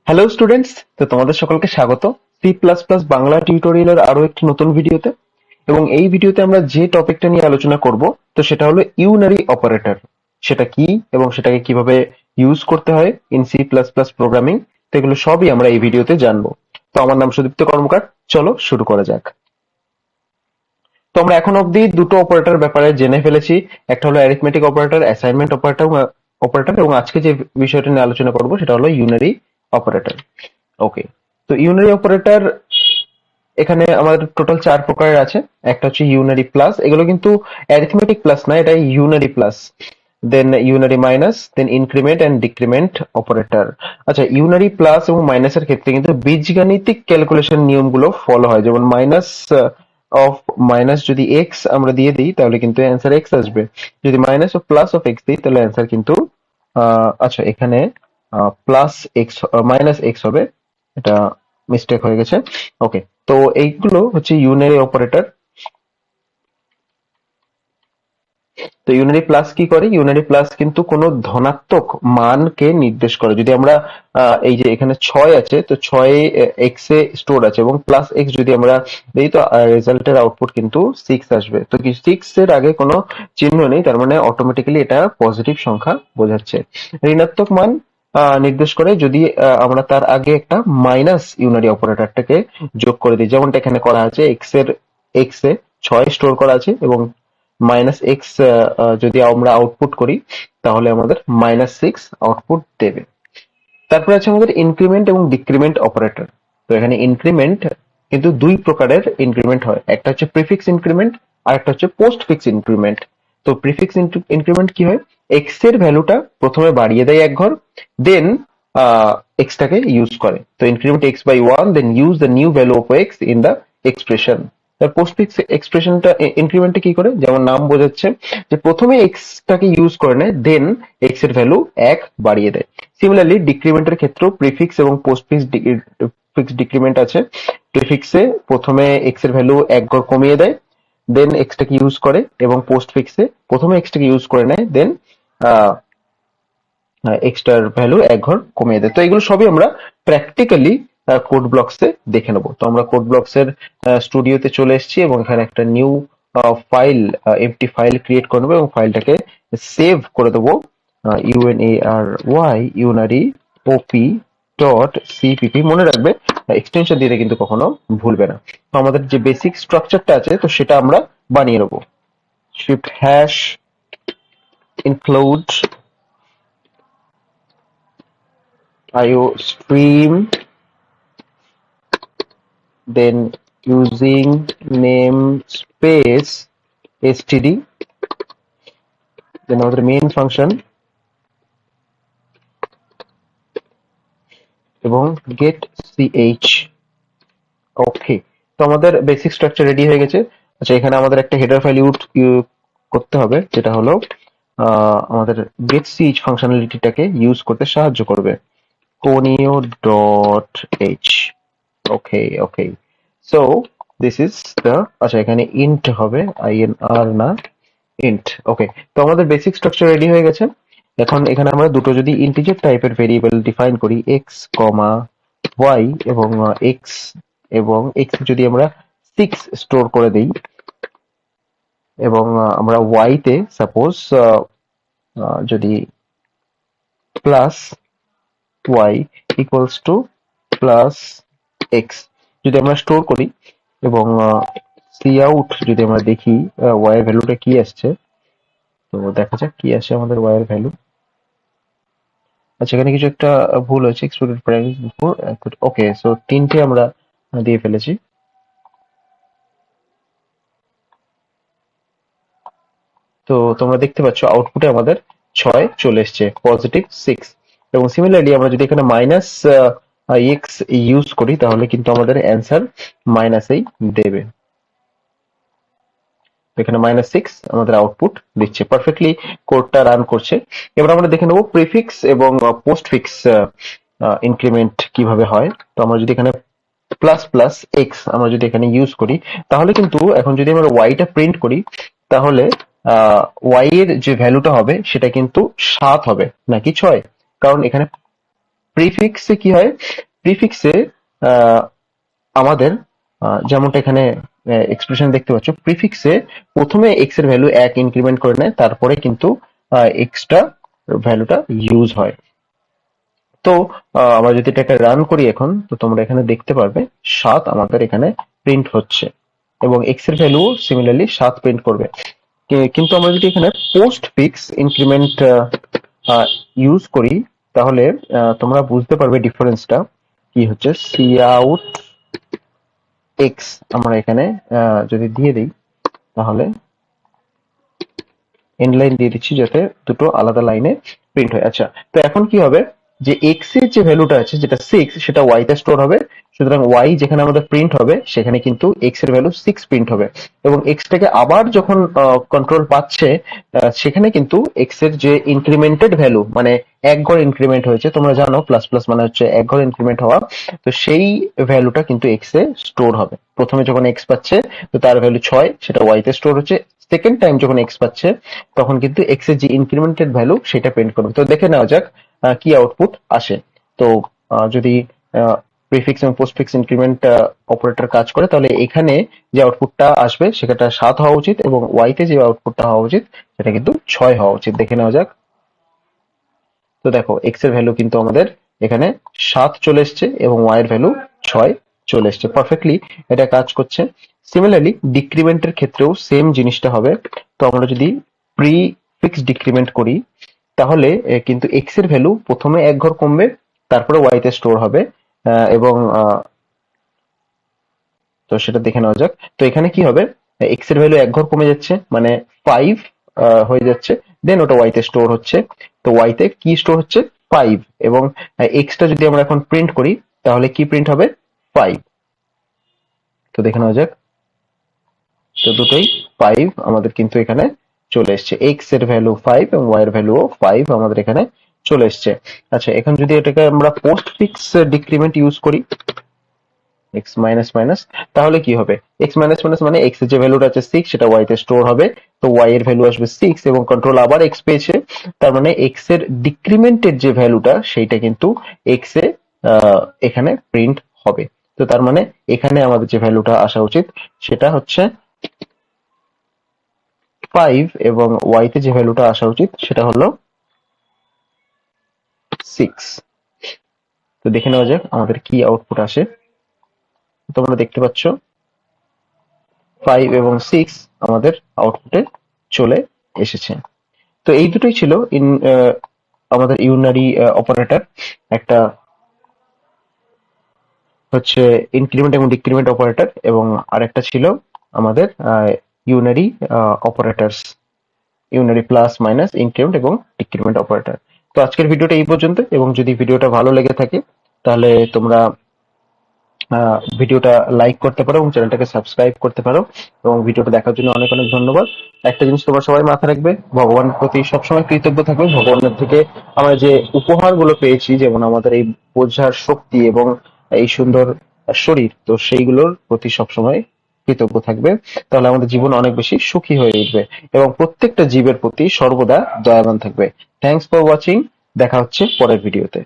Hello students, তো তোমাদের সকলকে স্বাগত সি প্লাস প্লাস বাংলা টিউটোরিয়ালের আরো একটি নতুন ভিডিওতে। এবং এই ভিডিওতে আমরা যে টপিকটা নিয়ে আলোচনা করব, তো সেটা হলো ইউনারি অপারেটর। সেটা কি এবং সেটাকে কিভাবে ইউজ করতে হয় in C plus plus programming, তো এগুলো সবই আমরা এই ভিডিওতে জানবো। তো আমার নাম সুদীপ্ত কর্মকার, চলো শুরু করা যাক। তো আমরা এখন অবধি দুটো অপারেটর ব্যাপারে জেনে ফেলেছি, একটা হলো অ্যারিথমেটিক অপারেটর, অ্যাসাইনমেন্ট অপারেটর, এবং আজকে যে বিষয়টা নিয়ে আলোচনা করব সেটা হলো ইউনারি অপারেটর। ওকে, তো ইউনারি অপারেটর এখানে আমাদের টোটাল 4 প্রকারের আছে। একটা হচ্ছে ইউনারি প্লাস, এগুলো কিন্তু অ্যারিথমেটিক প্লাস না, এটা unary plus. Then unary minus, then increment and decrement operator. আচ্ছা, ইউনারি প্লাস এবং মাইনাসের ক্ষেত্রে কিন্তু বীজগাণিতিক ক্যালকুলেশন নিয়মগুলো ফলো হয়। যেমন মাইনাস অফ মাইনাস যদি এক্স আমরা দিয়ে দিই তাহলে কিন্তু অ্যান্সার এক্স আসবে। যদি minus of plus of x দিই তাহলে অ্যান্সার কিন্তু আচ্ছা এখানে প্লাস এক্স মাইনাস এক্স হবে, এটা মিস্টেক হয়ে গেছে। ওকে, তো এইগুলো হচ্ছে ইউনারি অপারেটর। তো ইউনারি প্লাস কি করে? ইউনারি প্লাস কিন্তু কোনো ধনাত্মক মানকে নির্দেশ করে। যদি আমরা এই যে এখানে 6 আছে, তো 6 এক্স এ স্টোর আছে এবং প্লাস এক্স যদি আমরা দিই তো রেজাল্টের আউটপুট কিন্তু 6 আসবে। তো কি 6 এর আগে কোনো চিহ্ন নেই, তার মানে অটোমেটিক্যালি এটা পজিটিভ সংখ্যা বোঝাচ্ছে। ঋণাত্মক মান নির্দেশ করে যদি আমরা তার আগে একটা মাইনাস ইউনারি অপারেটরটাকে যোগ করে দিই, যেমনটা এখানে করা আছে। এক্স এ 6 স্টোর করা আছে এবং মাইনাস এক্স যদি আমরা আউটপুট করি তাহলে আমাদের -6 আউটপুট দেবে। তারপরে আছে আমাদের ইনক্রিমেন্ট এবং ডিক্রিমেন্ট অপারেটর। তো এখানে ইনক্রিমেন্ট কিন্তু 2 প্রকারের ইনক্রিমেন্ট হয়, একটা হচ্ছে প্রিফিক্স ইনক্রিমেন্ট আর একটা হচ্ছে পোস্ট ফিক্স ইনক্রিমেন্ট। তো প্রিফিক্স ইনক্রিমেন্ট কি হয়? এক্স এর ভ্যালুটা প্রথমে বাড়িয়ে দেয় এক ঘর, দেন এক্স টাকে ইউজ করে। তো increment X by 1, then use the new value of X in the expression. তার পোস্ট ফিক্স এক্সপ্রেশনটা ইনক্রিমেন্টে কি করে, যেমন নাম বোঝাচ্ছে যে প্রথমে এক্স টাকে ইউজ করে নেয়, দেন এক্স এর ভ্যালু 1 বাড়িয়ে দেয়। সিমিলারলি ডিক্রিমেন্টের ক্ষেত্রেও প্রিফিক্স এবং পোস্ট ফিক্স ডিক্রিমেন্ট আছে। প্রিফিক্সে প্রথমে এক্স এর ভ্যালু 1 ঘর কমিয়ে দেয়, দেন এক্স টাকে ইউজ করে, এবং পোস্ট ফিক্সে প্রথমে এক্স টাকে ইউজ করে নেয়, দেন এক্সটার ভ্যালু 1 ঘর কমিয়ে দেয়। তো এগুলো সবই আমরা প্র্যাকটিক্যালি কোড ব্লকসে দেখে নেবো। তো আমরা কোড ব্লকস এর স্টুডিওতে চলে এসেছি এবং এখানে একটা new file, empty file create করে নেবো এবং ফাইলটাকে সেভ করে দেবো। ইউনারি ওপি ডট সিপিপি, মনে রাখবে এক্সটেনশন দিতে কিন্তু কখনো ভুলবে না। তো আমাদের যে বেসিক স্ট্রাকচারটা আছে তো সেটা আমরা বানিয়ে নেবো। shift hash include iostream, then using namespace std, then আমাদের মেইন ফাংশন এবং get ch। ওকে, তো আমাদের বেসিক স্ট্রাকচার রেডি হয়ে গেছে। আচ্ছা, এখানে আমাদের একটা হেডার ফাইল করতে হবে, যেটা হলো আমাদের get ch ফাংশনালিটিটাকে ইউজ করতে সাহায্য করবে। conio dot h। Okay okay, so this is the, আচ্ছা এখানে ইন্ট হবে, inr না ইন্ট। ওকে, তো আমাদের বেসিক স্ট্রাকচার রেডি হয়ে গেছে। এখন এখানে আমরা দুটো যদি ইন্টিজার টাইপের ভেরিয়েবল ডিফাইন করি, এক্স কমা ওয়াই, এবং এক্স যদি আমরা 6 স্টোর করে দেই এবং আমরা ওয়াই তে সাপোজ যদি plus Y equals to plus X যদি আমরা স্টোর করি, এবং সি আউট যদি আমরা দেখি ওয়াই এর ভ্যালুটা কি আসছে, তো দেখা যাক কি আসে আমাদের ওয়াই এর ভ্যালু। আচ্ছা, এখানে কিছু একটা ভুল হয়েছে, এক্সপোর্টেড প্রাইস বিফোর। ওকে, সো 3টে আমরা দিয়ে ফেলেছি। তো তোমরা দেখতে পাচ্ছ আউটপুটে আমাদের 6 চলে এসছে, +6। এবং সিমিলারলি আমরা যদি এখানে মাইনাস এক্স ইউজ করি তাহলে কিন্তু আমাদের অ্যান্সার মাইনাসেই দেবে। এখানে -6 আমাদের আউটপুট দিচ্ছে, পারফেক্টলি কোডটা রান করছে। এবার আমরা দেখে নেবো প্রিফিক্স এবং পোস্ট ফিক্স ইনক্রিমেন্ট কিভাবে হয়। তো আমরা যদি এখানে প্লাস প্লাস এক্স আমরা যদি এখানে ইউজ করি তাহলে কিন্তু এখন যদি আমরা ওয়াইটা প্রিন্ট করি তাহলে ওয়াই এর যে ভ্যালুটা হবে সেটা কিন্তু 7 হবে নাকি 6, কারণ এখানে প্রিফিক্সে কি হয়, প্রিফিক্সে আমাদের যেমনটা এখানে এক্সপ্রেশন দেখতে পাচ্ছ, প্রিফিক্সে প্রথমে এক্স এর ভ্যালু 1 ইনক্রিমেন্ট করে নেয়, তারপরে কিন্তু এক্সট্রা ভ্যালুটা ইউজ হয়। তো আমরা যদি এটাকে রান করি এখন, তো তোমরা এখানে দেখতে পারবে 7 আমাদের এখানে প্রিন্ট হচ্ছে এবং এক্স এর ভ্যালু সিমিলারলি 7 প্রিন্ট করবে। কিন্তু আমরা যদি এখানে পোস্ট ফিক্স ইনক্রিমেন্ট ইউজ করি, তাহলে তোমরা বুঝতে পারবে ডিফারেন্সটা কি হচ্ছে। সি আউট এক্স আমরা এখানে যদি দিয়ে দিই, তাহলে এন্ড লাইন দিয়ে দিচ্ছি যাতে দুটো আলাদা লাইনে প্রিন্ট হয়। আচ্ছা, তো এখন কি হবে, যে এক্স এর যে ভ্যালুটা আছে যেটা 6, সেটা ওয়াই তে স্টোর হবে। সুতরাং ওয়াই যেখানে আমাদের প্রিন্ট হবে সেখানে কিন্তু এক্স এর ভ্যালু 6 প্রিন্ট হবে, এবং এক্স টাকে আবার যখন কন্ট্রোল পাচ্ছে, সেখানে কিন্তু এক্স এর যে ইনক্রিমেন্টেড ভ্যালু, মানে এক ঘর ইনক্রিমেন্ট হয়েছে, তোমরা জানো প্লাস প্লাস মানে হচ্ছে এক ঘর ইনক্রিমেন্ট হওয়া, তো সেই ভ্যালুটা কিন্তু এক্স এ স্টোর হবে। প্রথমে যখন এক্স পাচ্ছে তো তার ভ্যালু 6, সেটা ওয়াই তে স্টোর হচ্ছে। সেকেন্ড টাইম যখন এক্স পাচ্ছে তখন কিন্তু এক্স এর যে ইনক্রিমেন্টেড ভ্যালু সেটা প্রিন্ট করবে। তো দেখে নেওয়া যাক কি আউটপুট আসে। তো যদি প্রিফিক্স এবং পোস্টফিক্স ইনক্রিমেন্ট অপারেটর কাজ করে, তাহলে এখানে যে আউটপুটটা আসবে সেটা 7 হওয়া উচিত, এবং ওয়াই তে যে আউটপুটটা হওয়া উচিত সেটা কিন্তু 6 হওয়া উচিত। দেখে নেওয়া যাক। তো দেখো এক্স এর ভ্যালু কিন্তু আমাদের এখানে 7 চলে এসছে এবং ওয়াই এর ভ্যালু 6 চলে এসছে। পারফেক্টলি এটা কাজ করছে। সিমিলারলি ডিক্রিমেন্টের ক্ষেত্রেও সেম জিনিসটা হবে। তো আমরা যদি প্রি ফিক্স ডিক্রিমেন্ট করি, তাহলে কিন্তু এক্স এর ভ্যালু প্রথমে এক ঘর কমবে, তারপরে ওয়াই তে স্টোর হবে, এবং তো সেটা দেখে নেওয়া যাক। তো এখানে কি হবে, এক্স এর ভ্যালু এক ঘর কমে যাচ্ছে, মানে 5 হয়ে যাচ্ছে, দেন ওটা ওয়াই তে স্টোর হচ্ছে। তো ওয়াই তে কি স্টোর হচ্ছে, 5, এবং এক্সটা যদি আমরা এখন প্রিন্ট করি তাহলে কি প্রিন্ট হবে, 5। তো দেখে নেওয়া যাক। তো দুটোই 5 আমাদের কিন্তু এখানে চলে এসছে, এক্স এর ভ্যালু 5 এবং ওয়াই এর ভ্যালুও 5 আমাদের এখানে চলে এসছে। আচ্ছা, এখন যদি এটাকে আমরা পোস্ট ফিক্স ডিক্রিমেন্ট ইউজ করি, এক্স মাইনাস মাইনাস, তাহলে কি হবে, এক্স মাইনাস মাইনাস মানে এক্স এর যে ভ্যালুটা আছে 6, সেটা ওয়াই তে স্টোর হবে। তো ওয়াই এর ভ্যালু আসবে 6 এবং কন্ট্রোল আবার এক্স পেয়েছে, তার মানে এক্স এর ডিক্রিমেন্টের যে ভ্যালুটা সেইটা কিন্তু এক্স এ এখানে প্রিন্ট হবে। তো তার মানে এখানে আমাদের যে ভ্যালুটা আসা উচিত সেটা হচ্ছে 5, এবং ওয়াই তে যে ভ্যালুটা আসা উচিত সেটা হলো 6। তো দেখে নেওয়া যাক আমাদের কি আউটপুট আসে। তোমরা দেখতে পাচ্ছ 5 এবং 6 আমাদের আউটপুটে চলে এসেছে। তো এই দুটোই ছিল আমাদের ইউনারি অপারেটর। একটা হচ্ছে ইনক্রিমেন্ট এবং ডিক্রিমেন্ট অপারেটর, এবং আরেকটা ছিল আমাদের unary operators, unary plus minus increment এবং ডিক্রিমেন্ট অপারেটর। তো আজকের ভিডিওটা এই পর্যন্ত, এবং যদি ভিডিওটা ভালো লেগে থাকে তাহলে তোমরা ভিডিওটা লাইক করতে পারো এবং চ্যানেলটাকে সাবস্ক্রাইব করতে পারো, এবং ভিডিওটা দেখার জন্য অনেক অনেক ধন্যবাদ। একটা জিনিস তোমরা সবাই মাথায় রাখবে, ভগবানের প্রতি সবসময় কৃতজ্ঞ থাকবে। ভগবানের থেকে আমরা যে উপহারগুলো পেয়েছি, যেমন আমাদের এই বোঝার শক্তি এবং এই সুন্দর শরীর, তো সেইগুলোর প্রতি সবসময় কৃতজ্ঞ থাকবে, তাহলে আমাদের জীবন অনেক বেশি সুখী হয়ে উঠবে, এবং প্রত্যেকটা জীবের প্রতি সর্বদা দয়াবান থাকবে। Thanks for watching. দেখা হচ্ছে পরের ভিডিওতে।